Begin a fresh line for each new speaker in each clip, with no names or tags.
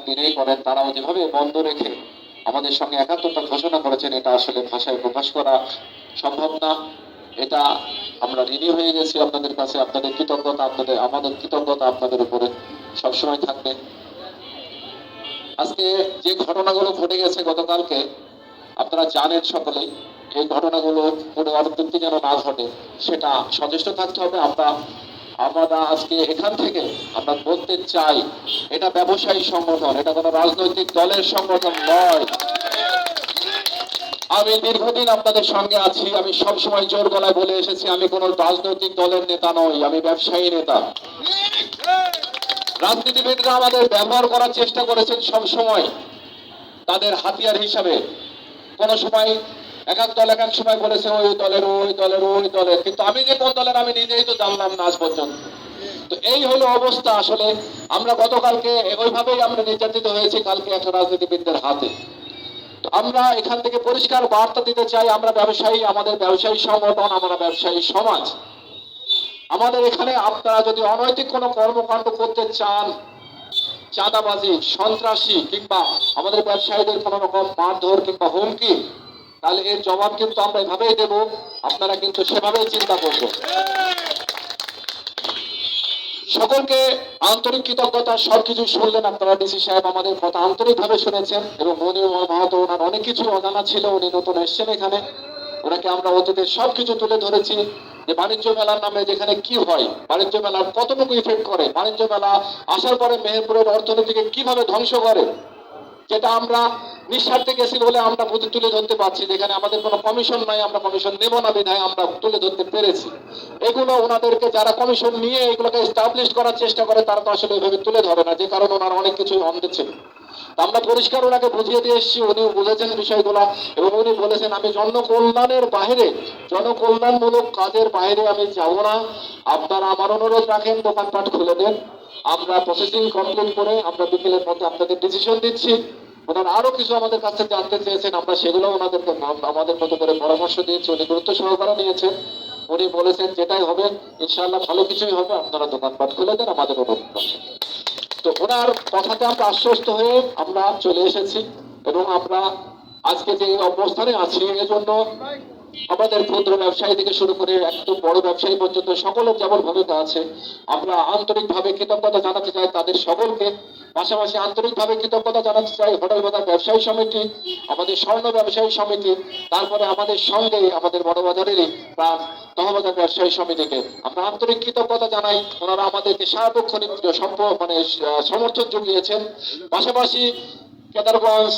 দিনেই করেন, তারাও যেভাবে বন্ধ রেখে আমাদের সঙ্গে একাত্মতা ঘোষণা করেছেন, এটা আসলে ভাষায় প্রকাশ করা সম্ভব না। এটা আমরা ঋণী হয়ে গেছি আপনাদের কাছে। আপনাদের কৃতজ্ঞতা, আমাদের কৃতজ্ঞতা আপনাদের উপরে সবসময় থাকবে। আজকে যে ঘটনাগুলো ঘটে গেছে গতকালকে, আপনারা জানেন সকলেই, এই ঘটনাগুলো পুনরাবৃত্তি যেন না ঘটে সেটা সচেষ্ট থাকতে হবে। আমরা আজকে এখান থেকে আমরা বলতে চাই, এটা ব্যবসায়ী সংগঠন, এটা কোনো রাজনৈতিক দলের সংগঠন নয়। আমি দীর্ঘদিন আপনাদের সঙ্গে আছি, আমি সবসময় জোর গলায় বলে এসেছি, আমি কোনো রাজনৈতিক দলের নেতা নই, আমি ব্যবসায়ী নেতা। রাজনীতিবিদরা আমাদের ব্যবহার করার চেষ্টা করেছেন সব সময় তাদের হাতিয়ার হিসাবে। কোন সময় এক এক দল এক এক সময় বলেছে ওই দলের ওই দলের ওই দলের, কিন্তু আমি যে কোন দলের আমি নিজেই তো জানলাম না আজ পর্যন্ত। তো এই হলো অবস্থা। আসলে আমরা গতকালকে ওইভাবেই আমরা নির্যাতিত হয়েছি কালকে একটা রাজনীতিবিদদের হাতে। তো আমরা এখান থেকে পরিষ্কার বার্তা দিতে চাই, আমরা ব্যবসায়ী, আমাদের ব্যবসায়ী সংগঠন, আমরা ব্যবসায়ী সমাজ। আমাদের এখানে আপনারা যদি অনৈতিক কোনো কর্মকাণ্ড করতে চান, চাঁদাবাজি, সন্ত্রাসী কিংবা আমাদের ব্যবসায়ীদের কোন রকম মারধর কিংবা হুমকি, তাহলে এর জবাব কিন্তু আমরা এভাবেই দেব, আপনারা কিন্তু সেভাবেই চিন্তা করবেন। সকলকে আন্তরিক কৃতজ্ঞতা। সবকিছু শুনলেন আপনারা, ডিসি সাহেব আমাদের কথা আন্তরিকভাবে শুনেছেন এবং উনি মাহাতো ওনার অনেক কিছু অজানা ছিল, উনি নতুন এসছেন এখানে, ওনাকে আমরা অতীতের সবকিছু তুলে ধরেছি যে বাণিজ্য মেলার নামে যেখানে কি হয়, বাণিজ্য মেলার কতটুকু ইফেক্ট করে, বাণিজ্য মেলা আসার পরে মেহেরপুরের অর্থনীতিকে কিভাবে ধ্বংস করে, যেটা আমরা নিঃস্বার্থে গেছি বলে আমরা তুলে ধরতে পারছি। যেখানে আমাদের কোনো কমিশন নাই, আমরা কমিশন নেব না বিধায় আমরা তুলে ধরতে পেরেছি। এগুলো ওনাদেরকে যারা কমিশন নিয়ে এগুলোকে এস্টাবলিশ করার চেষ্টা করে তারা তো আসলে ওইভাবে তুলে ধরে না, যে কারণে ওনারা অনেক কিছু অন্ধে ছিল। আমরা পরিষ্কার ওনাকে বুঝিয়ে দিয়ে এসেছি, উনি বুঝেছেন বিষয়গুলো এবং উনি বলেছেন আমি জনকল্যাণের বাইরে, জনকল্যাণমূলক কাজের বাইরে আমি যাব না। আপনারা আমার অনুরোধ রাখেন, দোকানপাট খুলে দেন, আমরা প্রসেসিং কমপ্লিট করে আমরা বিকেলের মধ্যে আপনাদের ডিসিশন দিচ্ছি। ওনারা আরো কিছু আমাদের কাছে জানতে চেয়েছেন, আমরা সেগুলো ওনাদেরকে আমাদের মতো করে পরামর্শ দিয়েছি, উনি গুরুত্ব সহকারে নিয়েছেন। উনি বলেছেন যেটাই হবে ইনশাআল্লাহ ভালো কিছুই হবে, আপনারা দোকানপাট খুলে দেন, আমাদের অনুরোধ রাখেন। তো ওনার কথাতে আমরা আশ্বস্ত হয়ে আমরা চলে এসেছি এবং আমরা আজকে যে অবস্থানে আছি এজন্য আমাদের ক্ষুদ্র ব্যবসায়ী থেকে শুরু করে একদম বড় ব্যবসায়ী পর্যন্ত সকলের যেমন ভূমিকা আছে, আমরা আন্তরিকভাবে কৃতজ্ঞতা জানাতে চাই তাদের সকলকে। পাশাপাশি আন্তরিকভাবে কৃতজ্ঞতা জানাতে চাই হোটেল বাজার ব্যবসায়ী সমিতি, আমাদের স্বর্ণ ব্যবসায়ী সমিতি, তারপরে আমাদের সঙ্গে আমাদের বড় বাজারেরই প্রাণ তহবাজার ব্যবসায়ী সমিতিকে আমরা আন্তরিক কৃতজ্ঞতা জানাই। ওনারা আমাদেরকে সার্বক্ষণিক সমর্থন জুগিয়েছেন। পাশাপাশি কেদারগঞ্জ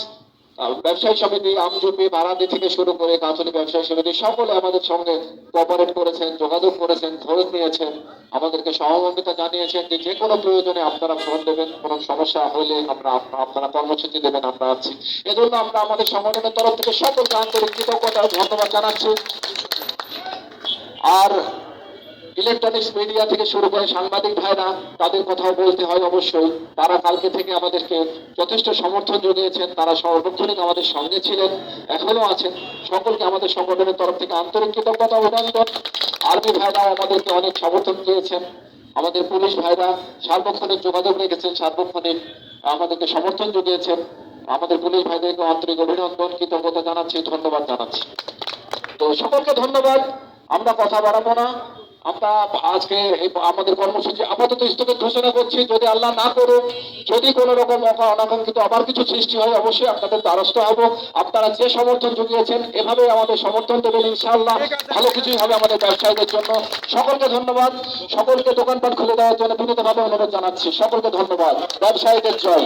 ব্যবসায়ী সমিতি, আমজুপি, বারাদি থেকে শুরু করে কাঁথলি ব্যবসায়ী সমিতি সকলে আমাদের সঙ্গে কোঅপারেট করেছেন, যোগাযোগ করেছেন, খোঁজ নিয়েছেন, আমাদেরকে সহমর্মিতা জানিয়েছেন যে যে কোনো প্রয়োজনে আপনারা ফোন দেবেন, কোনো সমস্যা হলে আপনারা কর্মসূচি দেবেন, আমরা আছি। এজন্য আমরা আমাদের সংগঠনের তরফ থেকে সকলকে আন্তরিক কৃতজ্ঞতা ও ধন্যবাদ জানাচ্ছি। আর ইলেকট্রনিক্স মিডিয়া থেকে শুরু করে সাংবাদিক ভাইরা, তাদের কথাও বলতে হয় অবশ্যই। তারা কালকে থেকে আমাদেরকে যথেষ্ট সমর্থন জুগিয়েছেন, তারা সর্বক্ষণিক আমাদের সঙ্গে ছিলেন, এখনো আছেন। সকলকে আমাদের সংগঠনের তরফ থেকে আন্তরিক কৃতজ্ঞতা অভিনন্দন। আর্মি ভাইরাও আমাদেরকে অনেক সমর্থন দিয়েছেন, আমাদের পুলিশ ভাইরা সার্বক্ষণিক যোগাযোগ রেখেছেন, সার্বক্ষণিক আমাদেরকে সমর্থন জুগিয়েছেন। আমাদের পুলিশ ভাইদেরকে আন্তরিক অভিনন্দন, কৃতজ্ঞতা জানাচ্ছি, ধন্যবাদ জানাচ্ছি। তো সকলকে ধন্যবাদ। আমরা কথা বাড়াবো না, আমরা আজকে আমাদের কর্মসূচি আপাতত স্থগিত ঘোষণা করছি। যদি আল্লাহ না করুক, যদি কোনো রকম অনাকাঙ্ক্ষিত আবার কিছু সৃষ্টি হয়, অবশ্যই আপনাদের দ্বারস্থ হব। আপনারা যে সমর্থন জুগিয়েছেন এভাবে আমাদের সমর্থন দেবেন, ইনশাআল্লাহ ভালো কিছুই হবে আমাদের ব্যবসায়ীদের জন্য। সকলকে ধন্যবাদ। সকলকে দোকানপাট খুলে দেওয়ার জন্য বিনীতভাবে অনুরোধ জানাচ্ছি। সকলকে ধন্যবাদ। ব্যবসায়ীদের জয়।